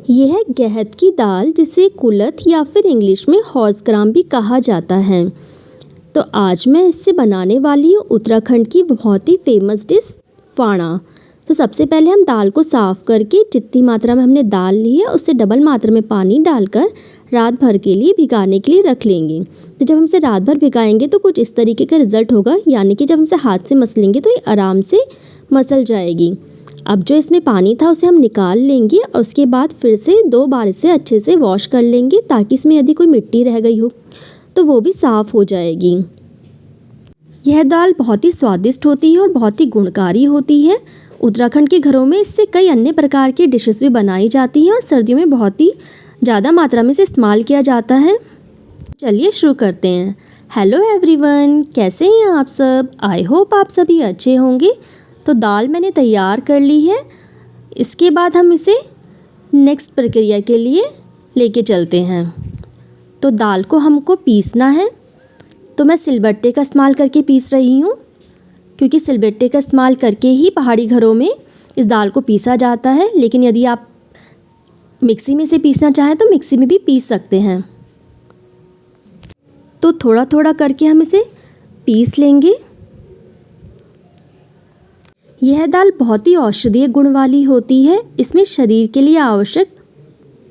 यह है गहत की दाल, जिसे कुलथ या फिर इंग्लिश में हौज़ ग्राम भी कहा जाता है। तो आज मैं इससे बनाने वाली हूँ उत्तराखंड की बहुत ही फेमस डिश फाणा। तो सबसे पहले हम दाल को साफ़ करके जितनी मात्रा में हमने दाल ली है उससे डबल मात्रा में पानी डालकर रात भर के लिए भिगाने के लिए रख लेंगे। तो जब हम इसे रात भर भिगाएंगे तो कुछ इस तरीके का रिज़ल्ट होगा, यानी कि जब हम इसे हाथ से मसलेंगे तो ये आराम से मसल जाएगी। अब जो इसमें पानी था उसे हम निकाल लेंगे और उसके बाद फिर से 2 बार इसे अच्छे से वॉश कर लेंगे, ताकि इसमें यदि कोई मिट्टी रह गई हो तो वो भी साफ़ हो जाएगी। यह दाल बहुत ही स्वादिष्ट होती है और बहुत ही गुणकारी होती है। उत्तराखंड के घरों में इससे कई अन्य प्रकार की डिशेस भी बनाई जाती हैं और सर्दियों में बहुत ही ज़्यादा मात्रा में इसे इस्तेमाल किया जाता है। चलिए शुरू करते हैं। हेलो एवरीवन, कैसे हैं आप सब? आई होप आप सभी अच्छे होंगे। तो दाल मैंने तैयार कर ली है। इसके बाद हम इसे नेक्स्ट प्रक्रिया के लिए लेके चलते हैं। तो दाल को हमको पीसना है, तो मैं सिलबट्टे का इस्तेमाल करके पीस रही हूँ, क्योंकि सिलबट्टे का इस्तेमाल करके ही पहाड़ी घरों में इस दाल को पीसा जाता है। लेकिन यदि आप मिक्सी में से पीसना चाहें तो मिक्सी में भी पीस सकते हैं। तो थोड़ा थोड़ा करके हम इसे पीस लेंगे। यह दाल बहुत ही औषधीय गुण वाली होती है। इसमें शरीर के लिए आवश्यक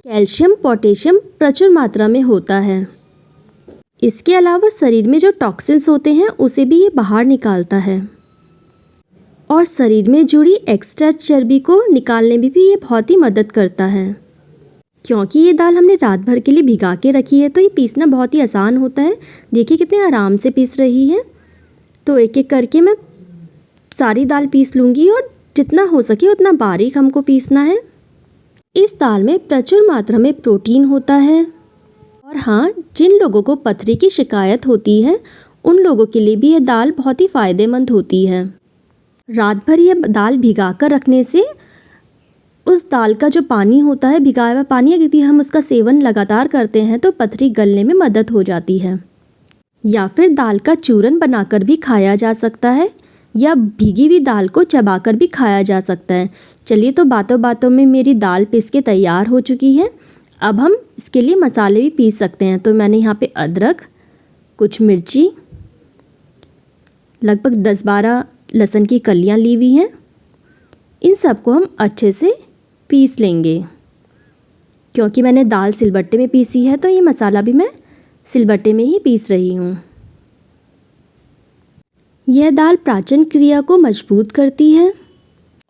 कैल्शियम, पोटेशियम प्रचुर मात्रा में होता है। इसके अलावा शरीर में जो टॉक्सिन्स होते हैं उसे भी ये बाहर निकालता है और शरीर में जुड़ी एक्स्ट्रा चर्बी को निकालने में भी ये बहुत ही मदद करता है। क्योंकि ये दाल हमने रात भर के लिए भिगा के रखी है तो ये पीसना बहुत ही आसान होता है। देखिए कितने आराम से पीस रही है। तो एक एक करके मैं सारी दाल पीस लूँगी और जितना हो सके उतना बारीक हमको पीसना है। इस दाल में प्रचुर मात्रा में प्रोटीन होता है। और हाँ, जिन लोगों को पथरी की शिकायत होती है उन लोगों के लिए भी यह दाल बहुत ही फ़ायदेमंद होती है। रात भर यह दाल भिगा कर रखने से उस दाल का जो पानी होता है, भिगाया हुआ पानी, यदि हम उसका सेवन लगातार करते हैं तो पथरी गलने में मदद हो जाती है। या फिर दाल का चूरन बनाकर भी खाया जा सकता है, या भीगी हुई दाल को चबाकर भी खाया जा सकता है। चलिए, तो बातों बातों में मेरी दाल पीस के तैयार हो चुकी है। अब हम इसके लिए मसाले भी पीस सकते हैं। तो मैंने यहाँ पे अदरक, कुछ मिर्ची, लगभग 10-12 लहसुन की कलियाँ ली हुई हैं। इन सबको हम अच्छे से पीस लेंगे। क्योंकि मैंने दाल सिलबट्टे में पीसी है तो ये मसाला भी मैं सिलबट्टे में ही पीस रही हूँ। यह दाल पाचन क्रिया को मजबूत करती है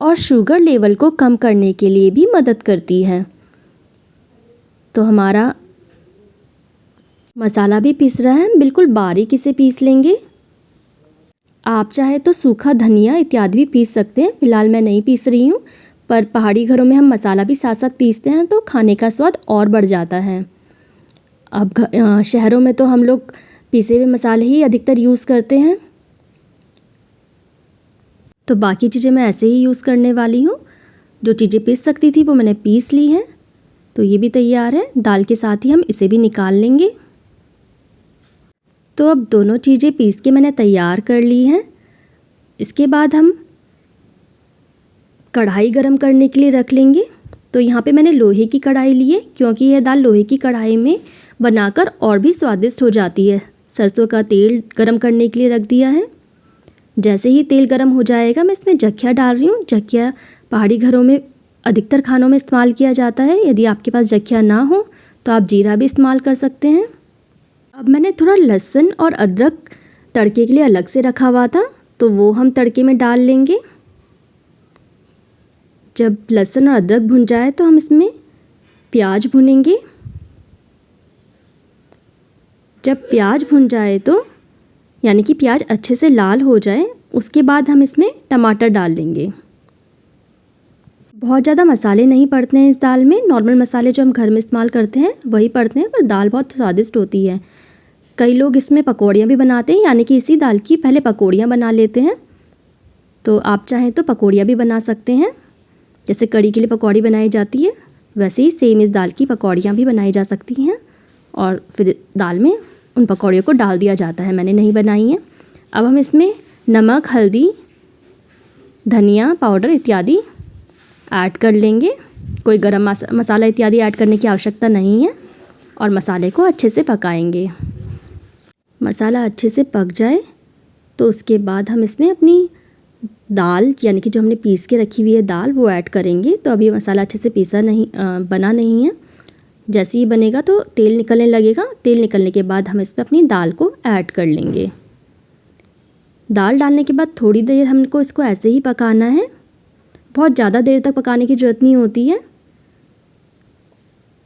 और शुगर लेवल को कम करने के लिए भी मदद करती है। तो हमारा मसाला भी पीस रहा है, बिल्कुल बारीक इसे पीस लेंगे। आप चाहे तो सूखा धनिया इत्यादि भी पीस सकते हैं। फ़िलहाल मैं नहीं पीस रही हूँ, पर पहाड़ी घरों में हम मसाला भी साथ साथ पीसते हैं तो खाने का स्वाद और बढ़ जाता है। अब शहरों में तो हम लोग पीसे हुए मसाले ही अधिकतर यूज़ करते हैं। तो बाकी चीज़ें मैं ऐसे ही यूज़ करने वाली हूँ। जो चीज़ें पीस सकती थी वो मैंने पीस ली हैं। तो ये भी तैयार है। दाल के साथ ही हम इसे भी निकाल लेंगे। तो अब दोनों चीज़ें पीस के मैंने तैयार कर ली हैं। इसके बाद हम कढ़ाई गरम करने के लिए रख लेंगे। तो यहाँ पे मैंने लोहे की कढ़ाई ली है, क्योंकि यह दाल लोहे की कढ़ाई में बनाकर और भी स्वादिष्ट हो जाती है। सरसों का तेल गरम करने के लिए रख दिया है। जैसे ही तेल गरम हो जाएगा मैं इसमें जखिया डाल रही हूँ। जखिया पहाड़ी घरों में अधिकतर खानों में इस्तेमाल किया जाता है। यदि आपके पास जखिया ना हो तो आप जीरा भी इस्तेमाल कर सकते हैं। अब मैंने थोड़ा लहसुन और अदरक तड़के के लिए अलग से रखा हुआ था, तो वो हम तड़के में डाल लेंगे। जब लहसुन और अदरक भुन जाए तो हम इसमें प्याज भुनेंगे। जब प्याज भुन जाए तो यानी कि प्याज अच्छे से लाल हो जाए, उसके बाद हम इसमें टमाटर डाल लेंगे। बहुत ज़्यादा मसाले नहीं पड़ते हैं इस दाल में। नॉर्मल मसाले जो हम घर में इस्तेमाल करते हैं वही पड़ते हैं, पर दाल बहुत स्वादिष्ट होती है। कई लोग इसमें पकौड़ियाँ भी बनाते हैं, यानी कि इसी दाल की पहले पकौड़ियाँ बना लेते हैं। तो आप चाहें तो पकौड़ियाँ भी बना सकते हैं। जैसे कड़ी के लिए पकौड़ी बनाई जाती है, वैसे ही सेम इस दाल की पकौड़ियाँ भी बनाई जा सकती हैं और फिर दाल में उन पकौड़ियों को डाल दिया जाता है। मैंने नहीं बनाई है। अब हम इसमें नमक, हल्दी, धनिया पाउडर इत्यादि ऐड कर लेंगे। कोई गरम मसाला इत्यादि ऐड करने की आवश्यकता नहीं है। और मसाले को अच्छे से पकाएंगे। मसाला अच्छे से पक जाए तो उसके बाद हम इसमें अपनी दाल यानी कि जो हमने पीस के रखी हुई है दाल वो ऐड करेंगे। तो अभी मसाला अच्छे से बना नहीं है। जैसे ही बनेगा तो तेल निकलने लगेगा। तेल निकलने के बाद हम इसमें अपनी दाल को ऐड कर लेंगे। दाल डालने के बाद थोड़ी देर हमको इसको ऐसे ही पकाना है। बहुत ज़्यादा देर तक पकाने की ज़रूरत नहीं होती है।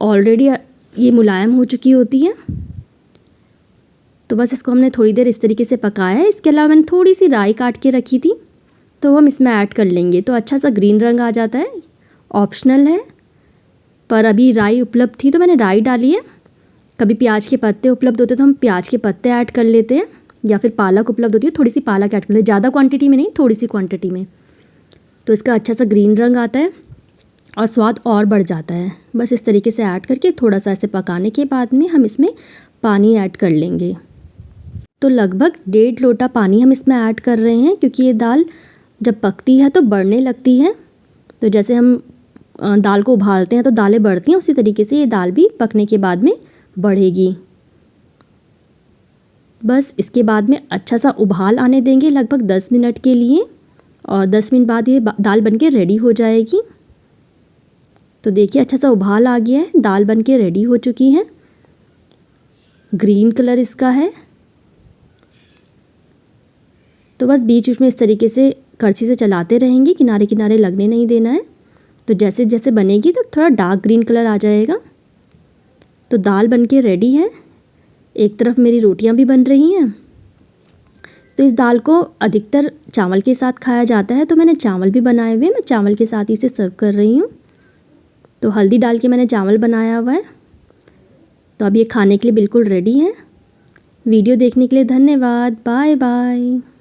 ऑलरेडी ये मुलायम हो चुकी होती है। तो बस इसको हमने थोड़ी देर इस तरीके से पकाया है। इसके अलावा मैंने थोड़ी सी राई काट के रखी थी तो हम इसमें ऐड कर लेंगे। तो अच्छा सा ग्रीन रंग आ जाता है। ऑप्शनल है, पर अभी राई उपलब्ध थी तो मैंने राई डाली है। कभी प्याज के पत्ते उपलब्ध होते तो हम प्याज के पत्ते ऐड कर लेते हैं, या फिर पालक उपलब्ध होती है थोड़ी सी पालक ऐड कर लेते हैं। ज़्यादा क्वांटिटी में नहीं, थोड़ी सी क्वांटिटी में। तो इसका अच्छा सा ग्रीन रंग आता है और स्वाद और बढ़ जाता है। बस इस तरीके से ऐड करके थोड़ा सा ऐसे पकाने के बाद में हम इसमें पानी ऐड कर लेंगे। तो लगभग 1.5 लोटा पानी हम इसमें ऐड कर रहे हैं, क्योंकि ये दाल जब पकती है तो बढ़ने लगती है। तो जैसे हम दाल को उबालते हैं तो दालें बढ़ती हैं, उसी तरीके से ये दाल भी पकने के बाद में बढ़ेगी। बस इसके बाद में अच्छा सा उबाल आने देंगे लगभग 10 मिनट के लिए, और 10 मिनट बाद ये दाल बनके रेडी हो जाएगी। तो देखिए अच्छा सा उबाल आ गया है, दाल बनके रेडी हो चुकी है। ग्रीन कलर इसका है। तो बस बीच बीच में इस तरीके से करछी से चलाते रहेंगे, किनारे किनारे लगने नहीं देना है। तो जैसे जैसे बनेगी तो थोड़ा डार्क ग्रीन कलर आ जाएगा। तो दाल बनके रेडी है। एक तरफ मेरी रोटियां भी बन रही हैं। तो इस दाल को अधिकतर चावल के साथ खाया जाता है, तो मैंने चावल भी बनाए हुए, मैं चावल के साथ ही इसे सर्व कर रही हूँ। तो हल्दी डाल के मैंने चावल बनाया हुआ है। तो अब ये खाने के लिए बिल्कुल रेडी है। वीडियो देखने के लिए धन्यवाद। Bye bye.